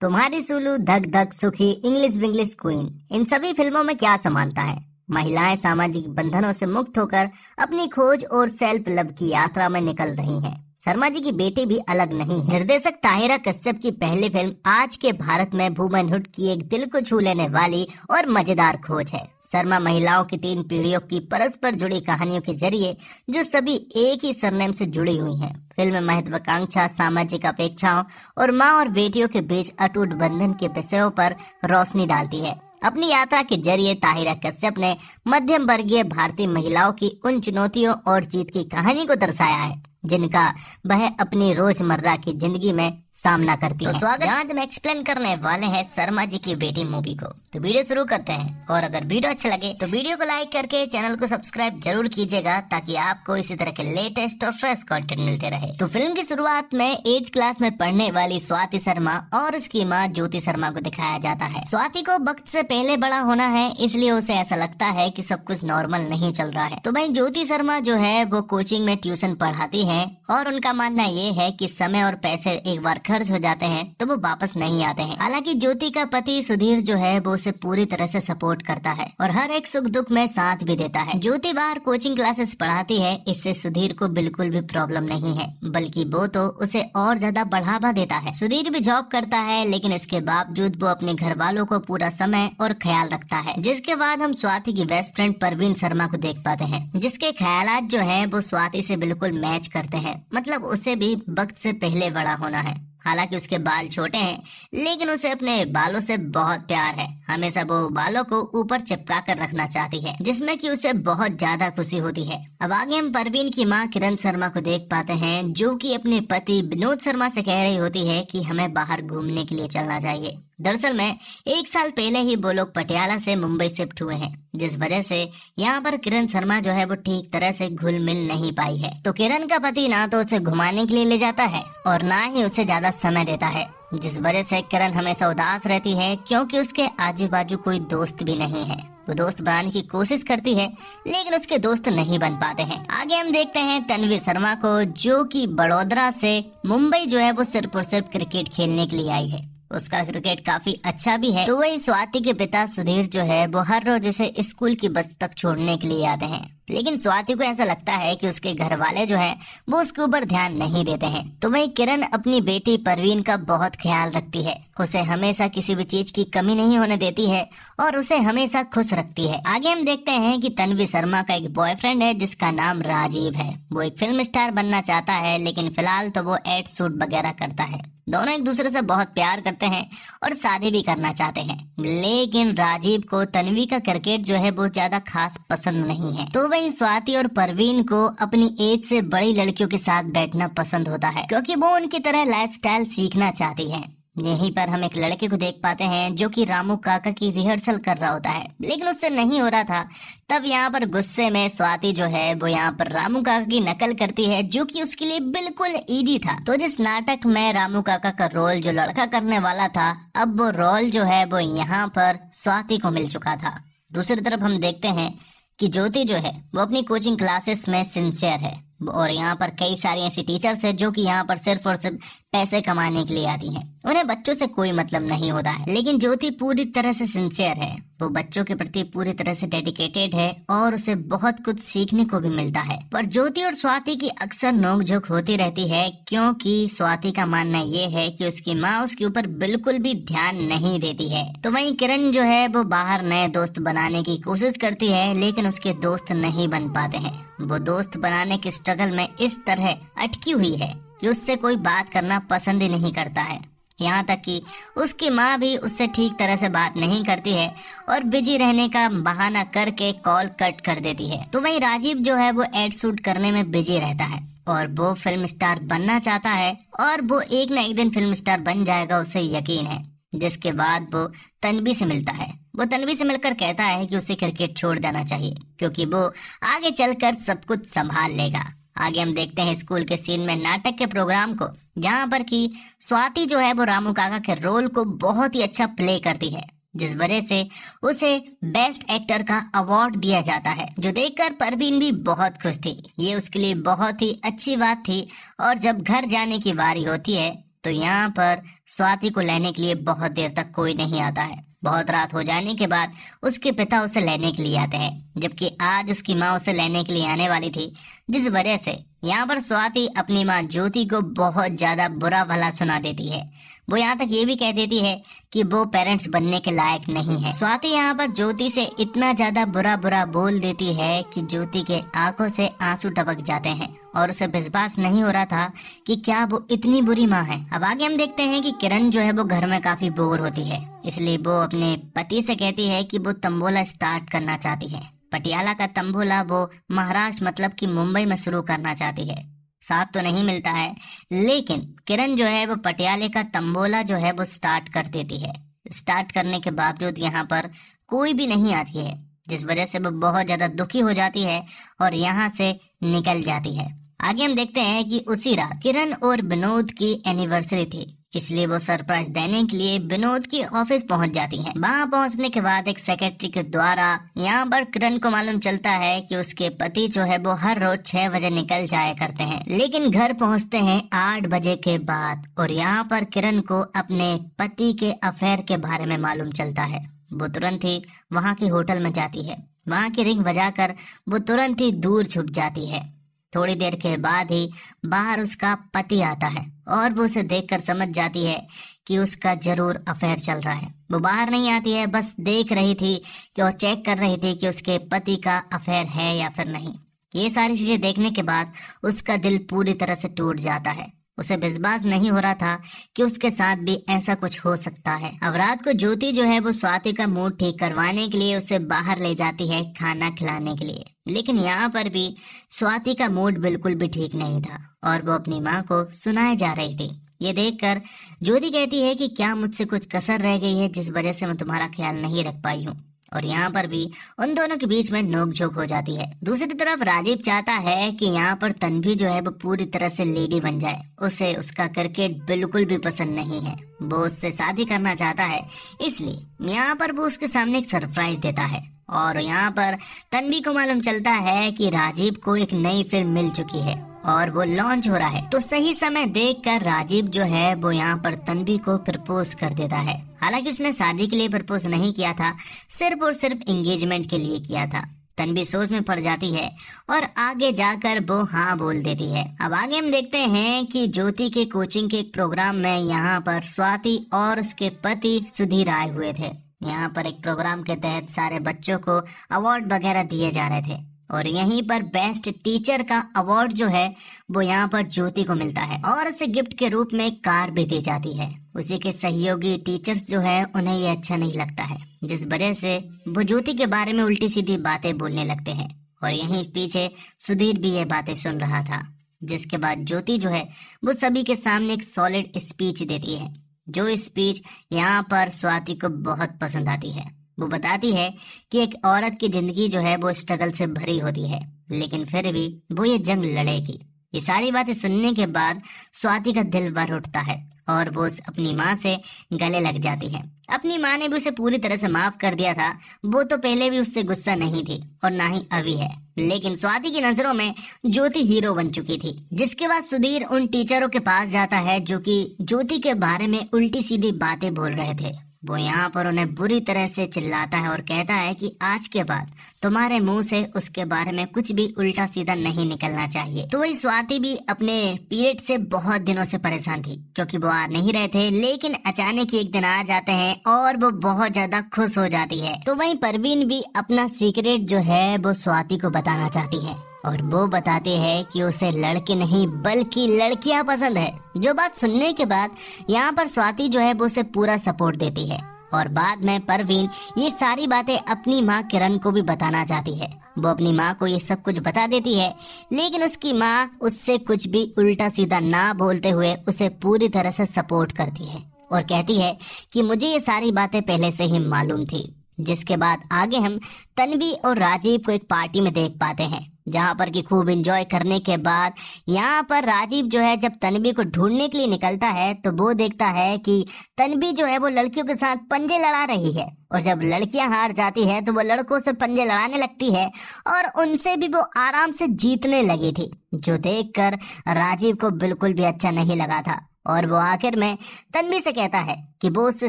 तुम्हारी सुलू, धक धक सुखी, इंग्लिश विंग्लिश क्वीन, इन सभी फिल्मों में क्या समानता है? महिलाएं सामाजिक बंधनों से मुक्त होकर अपनी खोज और सेल्फ लव की यात्रा में निकल रही हैं। शर्मा जी की बेटी भी अलग नहीं है। निर्देशक ताहिरा कश्यप की पहली फिल्म आज के भारत में वुमेनहुड की एक दिल को छू लेने वाली और मजेदार खोज है। शर्मा महिलाओं की 3 पीढ़ियों की परस्पर जुड़ी कहानियों के जरिए जो सभी एक ही सरनेम से जुड़ी हुई हैं। फिल्म महत्वाकांक्षा, सामाजिक अपेक्षाओं और माँ और बेटियों के बीच अटूट बंधन के विषयों पर रोशनी डालती है। अपनी यात्रा के जरिए ताहिरा कश्यप ने मध्यम वर्गीय भारतीय महिलाओं की उन चुनौतियों और जीत की कहानी को दर्शाया है जिनका वह अपनी रोजमर्रा की जिंदगी में सामना करती है। स्वागत है। आज हम एक्सप्लेन करने वाले हैं शर्मा जी की बेटी मूवी को। तो वीडियो शुरू करते हैं, और अगर वीडियो अच्छा लगे तो वीडियो को लाइक करके चैनल को सब्सक्राइब जरूर कीजिएगा ताकि आपको इसी तरह के लेटेस्ट और फ्रेश कंटेंट मिलते रहे। तो फिल्म की शुरुआत में 8th क्लास में पढ़ने वाली स्वाति शर्मा और उसकी माँ ज्योति शर्मा को दिखाया जाता है। स्वाति को वक्त से पहले बड़ा होना है, इसलिए उसे ऐसा लगता है कि सब कुछ नॉर्मल नहीं चल रहा है। तो भाई ज्योति शर्मा जो है वो कोचिंग में ट्यूशन पढ़ाती है और उनका मानना ये है कि समय और पैसे एक बार खर्च हो जाते हैं तो वो वापस नहीं आते हैं। हालांकि ज्योति का पति सुधीर जो है वो उसे पूरी तरह से सपोर्ट करता है और हर एक सुख दुख में साथ भी देता है। ज्योति बाहर कोचिंग क्लासेस पढ़ाती है, इससे सुधीर को बिल्कुल भी प्रॉब्लम नहीं है, बल्कि वो तो उसे और ज्यादा बढ़ावा देता है। सुधीर भी जॉब करता है, लेकिन इसके बावजूद वो अपने घर वालों को पूरा समय और ख्याल रखता है। जिसके बाद हम स्वाति की बेस्ट फ्रेंड परवीन शर्मा को देख पाते हैं, जिसके ख्यालात जो है वो स्वाति से बिल्कुल मैच करते हैं। मतलब उसे भी वक्त से पहले बड़ा होना है। हालांकि उसके बाल छोटे हैं, लेकिन उसे अपने बालों से बहुत प्यार है। हमेशा वो बालों को ऊपर चिपका कर रखना चाहती है, जिसमें कि उसे बहुत ज्यादा खुशी होती है। अब आगे हम परवीन की माँ किरण शर्मा को देख पाते हैं, जो कि अपने पति विनोद शर्मा से कह रही होती है कि हमें बाहर घूमने के लिए चलना चाहिए। दरअसल में 1 साल पहले ही वो लोग पटियाला से मुंबई शिफ्ट हुए हैं, जिस वजह से यहाँ पर किरण शर्मा जो है वो ठीक तरह से घुल मिल नहीं पाई है। तो किरण का पति ना तो उसे घुमाने के लिए ले जाता है और ना ही उसे ज्यादा समय देता है, जिस वजह से किरण हमेशा उदास रहती है, क्योंकि उसके आजू बाजू कोई दोस्त भी नहीं है। वो दोस्त बनाने की कोशिश करती है, लेकिन उसके दोस्त नहीं बन पाते हैं। आगे हम देखते हैं तन्वी शर्मा को, जो कि बड़ौदा से मुंबई जो है वो सिर्फ और सिर्फ क्रिकेट खेलने के लिए आई है। उसका क्रिकेट काफी अच्छा भी है। तो वही स्वाति के पिता सुधीर जो है वो हर रोज उसे स्कूल की बस तक छोड़ने के लिए आते हैं, लेकिन स्वाति को ऐसा लगता है कि उसके घर वाले जो हैं वो उसके ऊपर ध्यान नहीं देते हैं। तो वही किरण अपनी बेटी परवीन का बहुत ख्याल रखती है, उसे हमेशा किसी भी चीज की कमी नहीं होने देती है और उसे हमेशा खुश रखती है। आगे हम देखते हैं कि तन्वी शर्मा का एक बॉयफ्रेंड है जिसका नाम राजीव है। वो एक फिल्म स्टार बनना चाहता है, लेकिन फिलहाल तो वो एड शूट वगैरह करता है। दोनों एक दूसरे से बहुत प्यार करते हैं और शादी भी करना चाहते हैं, लेकिन राजीव को तन्वी का क्रिकेट जो है वो ज्यादा खास पसंद नहीं है। तो वही स्वाति और परवीन को अपनी एज से बड़ी लड़कियों के साथ बैठना पसंद होता है, क्योंकि वो उनकी तरह लाइफस्टाइल सीखना चाहती है। यहीं पर हम एक लड़के को देख पाते हैं जो कि रामू काका की रिहर्सल कर रहा होता है, लेकिन उससे नहीं हो रहा था। तब यहाँ पर गुस्से में स्वाति जो है वो यहाँ पर रामू काका की नकल करती है, जो कि उसके लिए बिल्कुल इजी था। तो जिस नाटक में रामू काका का रोल जो लड़का करने वाला था, अब वो रोल जो है वो यहाँ पर स्वाति को मिल चुका था। दूसरी तरफ हम देखते हैं कि ज्योति जो है वो अपनी कोचिंग क्लासेस में सिंसियर है, और यहाँ पर कई सारी ऐसी टीचर्स है जो कि यहाँ पर सिर्फ और सिर्फ पैसे कमाने के लिए आती हैं। उन्हें बच्चों से कोई मतलब नहीं होता है, लेकिन ज्योति पूरी तरह से सिंसियर है। वो बच्चों के प्रति पूरी तरह से डेडिकेटेड है और उसे बहुत कुछ सीखने को भी मिलता है। पर ज्योति और स्वाति की अक्सर नोकझोंक होती रहती है, क्योंकि स्वाति का मानना ये है कि उसकी माँ उसके ऊपर बिल्कुल भी ध्यान नहीं देती है। तो वहीं किरण जो है वो बाहर नए दोस्त बनाने की कोशिश करती है, लेकिन उसके दोस्त नहीं बन पाते हैं। वो दोस्त बनाने के स्ट्रगल में इस तरह अटकी हुई है कि उससे कोई बात करना पसंद ही नहीं करता है। यहाँ तक कि उसकी माँ भी उससे ठीक तरह से बात नहीं करती है और बिजी रहने का बहाना करके कॉल कट कर देती है। तो वहीं राजीव जो है वो एड शूट करने में बिजी रहता है और वो फिल्म स्टार बनना चाहता है, और वो एक न एक दिन फिल्म स्टार बन जाएगा, उसे यकीन है। जिसके बाद वो तन्वी से मिलता है। वो तन्वी से मिलकर कहता है कि उसे क्रिकेट छोड़ देना चाहिए, क्योंकि वो आगे चलकर सब कुछ संभाल लेगा। आगे हम देखते हैं स्कूल के सीन में नाटक के प्रोग्राम को, जहाँ पर कि स्वाति जो है वो रामू काका के रोल को बहुत ही अच्छा प्ले करती है, जिस वजह से उसे बेस्ट एक्टर का अवार्ड दिया जाता है, जो देखकर परवीन भी बहुत खुश थी। ये उसके लिए बहुत ही अच्छी बात थी। और जब घर जाने की बारी होती है तो यहाँ पर स्वाति को लेने के लिए बहुत देर तक कोई नहीं आता है। बहुत रात हो जाने के बाद उसके पिता उसे लेने के लिए आते हैं, जबकि आज उसकी माँ उसे लेने के लिए आने वाली थी, जिस वजह से यहाँ पर स्वाति अपनी माँ ज्योति को बहुत ज्यादा बुरा भला सुना देती है। वो यहाँ तक ये भी कह देती है कि वो पेरेंट्स बनने के लायक नहीं है। स्वाति यहाँ पर ज्योति से इतना ज्यादा बुरा बुरा बोल देती है कि ज्योति के आंखों से आंसू टपक जाते हैं और उसे विश्वास नहीं हो रहा था कि क्या वो इतनी बुरी माँ है। अब आगे हम देखते हैं कि किरण जो है वो घर में काफी बोर होती है, इसलिए वो अपने पति से कहती है कि वो तंबोला स्टार्ट करना चाहती है। पटियाला का तंबोला वो महाराष्ट्र मतलब कि मुंबई में शुरू करना चाहती है। साथ तो नहीं मिलता है, लेकिन किरण जो है वो पटियाले का तंबोला जो है वो स्टार्ट कर देती है। स्टार्ट करने के बावजूद यहाँ पर कोई भी नहीं आती है, जिस वजह से वो बहुत ज्यादा दुखी हो जाती है और यहाँ से निकल जाती है। आगे हम देखते हैं कि उसी रात किरण और विनोद की एनिवर्सरी थी, इसलिए वो सरप्राइज देने के लिए विनोद की ऑफिस पहुंच जाती हैं। वहां पहुंचने के बाद एक सेक्रेटरी के द्वारा यहाँ पर किरण को मालूम चलता है कि उसके पति जो है वो हर रोज 6 बजे निकल जाया करते हैं, लेकिन घर पहुंचते हैं 8 बजे के बाद। और यहाँ पर किरण को अपने पति के अफेयर के बारे में मालूम चलता है। वो तुरंत ही वहाँ की होटल में जाती है, वहाँ की रिंग बजाकर वो तुरंत ही दूर छुप जाती है। थोड़ी देर के बाद ही बाहर उसका पति आता है और वो उसे देखकर समझ जाती है कि उसका जरूर अफेयर चल रहा है। वो बाहर नहीं आती है, बस देख रही थी कि और चेक कर रही थी कि उसके पति का अफेयर है या फिर नहीं। ये सारी चीजें देखने के बाद उसका दिल पूरी तरह से टूट जाता है। उसे विश्वास नहीं हो रहा था कि उसके साथ भी ऐसा कुछ हो सकता है। अब रात को ज्योति जो है वो स्वाति का मूड ठीक करवाने के लिए उसे बाहर ले जाती है खाना खिलाने के लिए, लेकिन यहाँ पर भी स्वाति का मूड बिल्कुल भी ठीक नहीं था और वो अपनी माँ को सुनाए जा रही थी। ये देखकर ज्योति कहती है कि क्या मुझसे कुछ कसर रह गई है जिस वजह से मैं तुम्हारा ख्याल नहीं रख पाई हूँ। और यहाँ पर भी उन दोनों के बीच में नोकझोंक हो जाती है। दूसरी तरफ राजीव चाहता है कि यहाँ पर तन्वी जो है वो पूरी तरह से लेडी बन जाए। उसे उसका क्रिकेट बिल्कुल भी पसंद नहीं है, वो उससे शादी करना चाहता है, इसलिए यहाँ पर वो उसके सामने एक सरप्राइज देता है। और यहाँ पर तन्वी को मालूम चलता है कि राजीव को एक नई फिल्म मिल चुकी है और वो लॉन्च हो रहा है। तो सही समय देखकर राजीव जो है वो यहाँ पर तन्वी को प्रपोज कर देता है। हालांकि उसने शादी के लिए प्रपोज नहीं किया था, सिर्फ और सिर्फ एंगेजमेंट के लिए किया था। तन्वी सोच में पड़ जाती है और आगे जाकर वो हाँ बोल देती है। अब आगे हम देखते हैं कि ज्योति के कोचिंग के एक प्रोग्राम में यहाँ पर स्वाति और उसके पति सुधीर आए हुए थे। यहाँ पर एक प्रोग्राम के तहत सारे बच्चों को अवार्ड वगैरह दिए जा रहे थे और यहीं पर बेस्ट टीचर का अवार्ड जो है वो यहाँ पर ज्योति को मिलता है और उसे गिफ्ट के रूप में एक कार भी दी जाती है। उसी के सहयोगी टीचर्स जो है उन्हें ये अच्छा नहीं लगता है, जिस वजह से वो ज्योति के बारे में उल्टी सीधी बातें बोलने लगते हैं और यहीं पीछे सुधीर भी ये बातें सुन रहा था। जिसके बाद ज्योति जो है वो सभी के सामने एक सॉलिड स्पीच देती है, जो स्पीच यहाँ पर स्वाति को बहुत पसंद आती है। वो बताती है कि एक औरत की जिंदगी जो है वो स्ट्रगल से भरी होती है, लेकिन फिर भी वो ये जंग लड़ेगी। ये सारी बातें सुनने के बाद स्वाति का दिल भर उठता है और वो अपनी माँ से गले लग जाती है। अपनी माँ ने भी उसे पूरी तरह से माफ कर दिया था, वो तो पहले भी उससे गुस्सा नहीं थी और ना ही अभी है, लेकिन स्वाति की नजरों में ज्योति हीरो बन चुकी थी। जिसके बाद सुधीर उन टीचरों के पास जाता है जो कि ज्योति के बारे में उल्टी सीधी बातें बोल रहे थे। वो यहाँ पर उन्हें बुरी तरह से चिल्लाता है और कहता है कि आज के बाद तुम्हारे मुंह से उसके बारे में कुछ भी उल्टा सीधा नहीं निकलना चाहिए। तो वही स्वाति भी अपने पीरियड से बहुत दिनों से परेशान थी, क्योंकि वो आ नहीं रहे थे, लेकिन अचानक ही एक दिन आ जाते हैं और वो बहुत ज्यादा खुश हो जाती है। तो वहीं परवीन भी अपना सीक्रेट जो है वो स्वाति को बताना चाहती है और वो बताते हैं कि उसे लड़के नहीं बल्कि लड़कियां पसंद है। जो बात सुनने के बाद यहाँ पर स्वाति जो है वो उसे पूरा सपोर्ट देती है और बाद में परवीन ये सारी बातें अपनी माँ किरण को भी बताना चाहती है। वो अपनी माँ को ये सब कुछ बता देती है, लेकिन उसकी माँ उससे कुछ भी उल्टा सीधा ना बोलते हुए उसे पूरी तरह से सपोर्ट करती है और कहती है कि मुझे ये सारी बातें पहले से ही मालूम थी। जिसके बाद आगे हम तन्वी और राजीव को एक पार्टी में देख पाते हैं, जहाँ पर कि खूब एंजॉय करने के बाद यहाँ पर राजीव जो है जब तन्वी को ढूंढने के लिए निकलता है तो वो देखता है कि तन्वी जो है वो लड़कियों के साथ पंजे लड़ा रही है और जब लड़कियां हार जाती है तो वो लड़कों से पंजे लड़ाने लगती है और उनसे भी वो आराम से जीतने लगी थी, जो देखकर राजीव को बिल्कुल भी अच्छा नहीं लगा था। और वो आखिर में तन्वी से कहता है कि वो उससे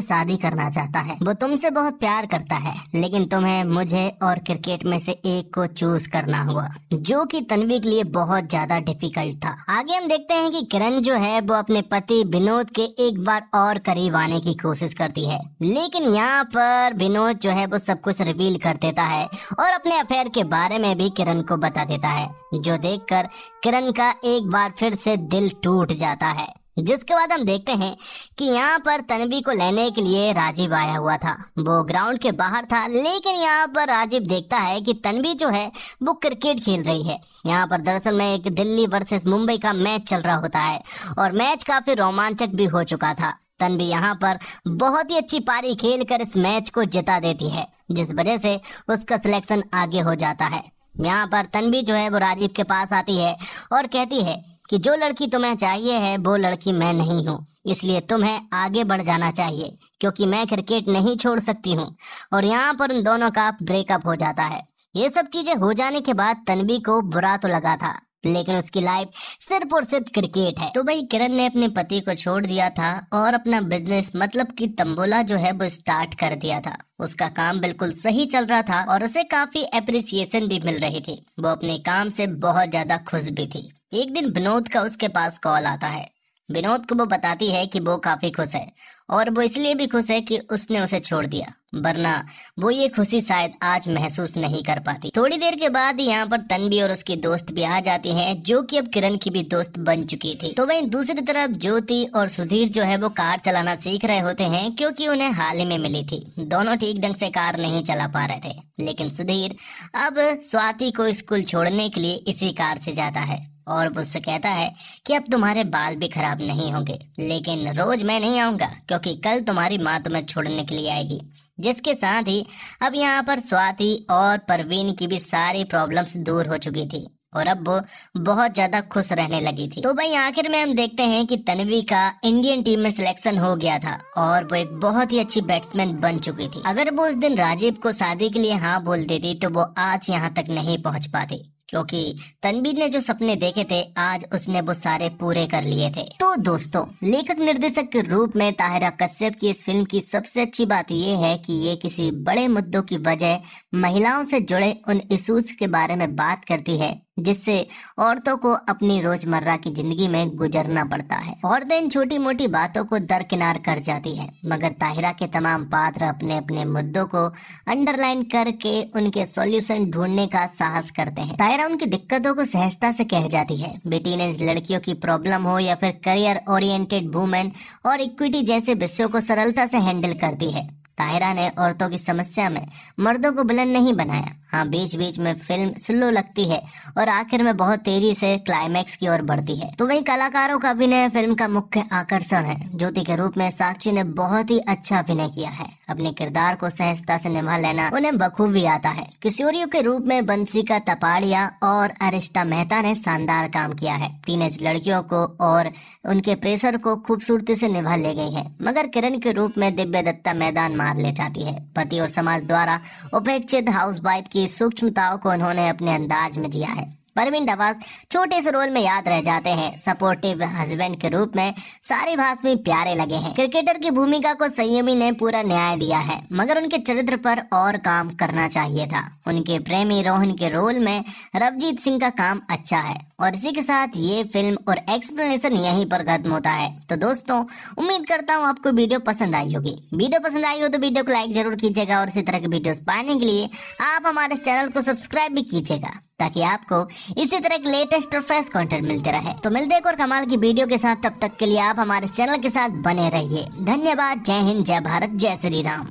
शादी करना चाहता है, वो तुमसे बहुत प्यार करता है, लेकिन तुम्हें मुझे और क्रिकेट में से एक को चूज करना होगा, जो कि तन्वी के लिए बहुत ज्यादा डिफिकल्ट था। आगे हम देखते हैं कि किरण जो है वो अपने पति विनोद के एक बार और करीब आने की कोशिश करती है, लेकिन यहाँ पर विनोद जो है वो सब कुछ रिवील कर देता है और अपने अफेयर के बारे में भी किरण को बता देता है, जो देखकर किरण का एक बार फिर से दिल टूट जाता है। जिसके बाद हम देखते हैं कि यहाँ पर तन्वी को लेने के लिए राजीव आया हुआ था। वो ग्राउंड के बाहर था, लेकिन यहाँ पर राजीव देखता है कि तन्वी जो है वो क्रिकेट खेल रही है। यहाँ पर दरअसल में एक दिल्ली वर्सेस मुंबई का मैच चल रहा होता है और मैच काफी रोमांचक भी हो चुका था। तन्वी यहाँ पर बहुत ही अच्छी पारी खेलकर इस मैच को जिता देती है, जिस वजह से उसका सिलेक्शन आगे हो जाता है। यहाँ पर तन्वी जो है वो राजीव के पास आती है और कहती है कि जो लड़की तुम्हें चाहिए है वो लड़की मैं नहीं हूँ, इसलिए तुम्हें आगे बढ़ जाना चाहिए, क्योंकि मैं क्रिकेट नहीं छोड़ सकती हूँ। और यहाँ पर उन दोनों का ब्रेकअप हो जाता है। ये सब चीजें हो जाने के बाद तन्वी को बुरा तो लगा था, लेकिन उसकी लाइफ सिर्फ और सिर्फ क्रिकेट है। तो भाई किरण ने अपने पति को छोड़ दिया था और अपना बिजनेस मतलब कि तंबोला जो है वो स्टार्ट कर दिया था। उसका काम बिल्कुल सही चल रहा था और उसे काफी एप्रिसिएशन भी मिल रही थी। वो अपने काम से बहुत ज्यादा खुश भी थी। एक दिन विनोद का उसके पास कॉल आता है। विनोद को वो बताती है कि वो काफी खुश है और वो इसलिए भी खुश है कि उसने उसे छोड़ दिया, वरना वो ये खुशी शायद आज महसूस नहीं कर पाती। थोड़ी देर के बाद यहाँ पर तन्वी और उसकी दोस्त भी आ जाती हैं, जो कि अब किरण की भी दोस्त बन चुकी थी। तो वहीं दूसरी तरफ ज्योति और सुधीर जो है वो कार चलाना सीख रहे होते हैं, क्योंकि उन्हें हाल ही में मिली थी। दोनों ठीक ढंग से कार नहीं चला पा रहे थे, लेकिन सुधीर अब स्वाति को स्कूल छोड़ने के लिए इसी कार से जाता है और वो उससे कहता है कि अब तुम्हारे बाल भी खराब नहीं होंगे, लेकिन रोज मैं नहीं आऊंगा क्योंकि कल तुम्हारी माँ तुम्हें छोड़ने के लिए आएगी। जिसके साथ ही अब यहाँ पर स्वाति और परवीन की भी सारी प्रॉब्लम्स दूर हो चुकी थी और अब वो बहुत ज्यादा खुश रहने लगी थी। तो भाई आखिर में हम देखते हैं कि तन्वी का इंडियन टीम में सिलेक्शन हो गया था और वो एक बहुत ही अच्छी बैट्समैन बन चुकी थी। अगर वो उस दिन राजीव को शादी के लिए हाँ बोल देती तो वो आज यहाँ तक नहीं पहुँच पाती, क्योंकि तन्वी ने जो सपने देखे थे आज उसने वो सारे पूरे कर लिए थे। तो दोस्तों, लेखक निर्देशक के रूप में ताहिरा कश्यप की इस फिल्म की सबसे अच्छी बात ये है कि ये किसी बड़े मुद्दों की वजह महिलाओं से जुड़े उन इश्यूज के बारे में बात करती है, जिससे औरतों को अपनी रोजमर्रा की जिंदगी में गुजरना पड़ता है। औरतें इन छोटी मोटी बातों को दरकिनार कर जाती हैं, मगर ताहिरा के तमाम पात्र अपने अपने मुद्दों को अंडरलाइन करके उनके सॉल्यूशन ढूंढने का साहस करते हैं। ताहिरा उनकी दिक्कतों को सहजता से कह जाती है। टीनेज लड़कियों की प्रॉब्लम हो या फिर करियर ओरिएंटेड वुमेन और इक्विटी जैसे विषयों को सरलता से हैंडल करती है। ताहिरा ने औरतों की समस्या में मर्दों को विलन नहीं बनाया। हाँ, बीच बीच में फिल्म स्लो लगती है और आखिर में बहुत तेजी से क्लाइमैक्स की ओर बढ़ती है। तो वही कलाकारों का अभिनय फिल्म का मुख्य आकर्षण है। ज्योति के रूप में साक्षी ने बहुत ही अच्छा अभिनय किया है। अपने किरदार को सहजता से निभा लेना उन्हें बखूबी आता है। किशोरियों के रूप में बंसीका तपाड़िया और अरिष्टा मेहता ने शानदार काम किया है। टीनेज लड़कियों को और उनके प्रेशर को खूबसूरती से निभा ले गई है। मगर किरण के रूप में दिव्या दत्ता मैदान मार ले जाती है। पति और समाज द्वारा उपेक्षित हाउसवाइफ की सूक्ष्मताओं को उन्होंने अपने अंदाज में जिया है। परवीन नवाज छोटे से रोल में याद रह जाते हैं। सपोर्टिव हस्बैंड के रूप में सारिब हाशमी प्यारे लगे हैं। क्रिकेटर की भूमिका को संयमी ने पूरा न्याय दिया है, मगर उनके चरित्र पर और काम करना चाहिए था। उनके प्रेमी रोहन के रोल में रवजीत सिंह का काम अच्छा है। और इसी के साथ ये फिल्म और एक्सप्लेनेशन यहीं पर खत्म होता है। तो दोस्तों, उम्मीद करता हूँ आपको वीडियो पसंद आई होगी। वीडियो पसंद आई हो तो वीडियो को लाइक जरूर कीजिएगा और इसी तरह के वीडियोस पाने के लिए आप हमारे चैनल को सब्सक्राइब भी कीजिएगा, ताकि आपको इसी तरह के लेटेस्ट और फ्रेश कंटेंट मिलते रहे। तो मिलते हैं एक और कमाल की वीडियो के साथ। तब तक के लिए आप हमारे चैनल के साथ बने रहिए। धन्यवाद। जय हिंद, जय भारत, जय श्री राम।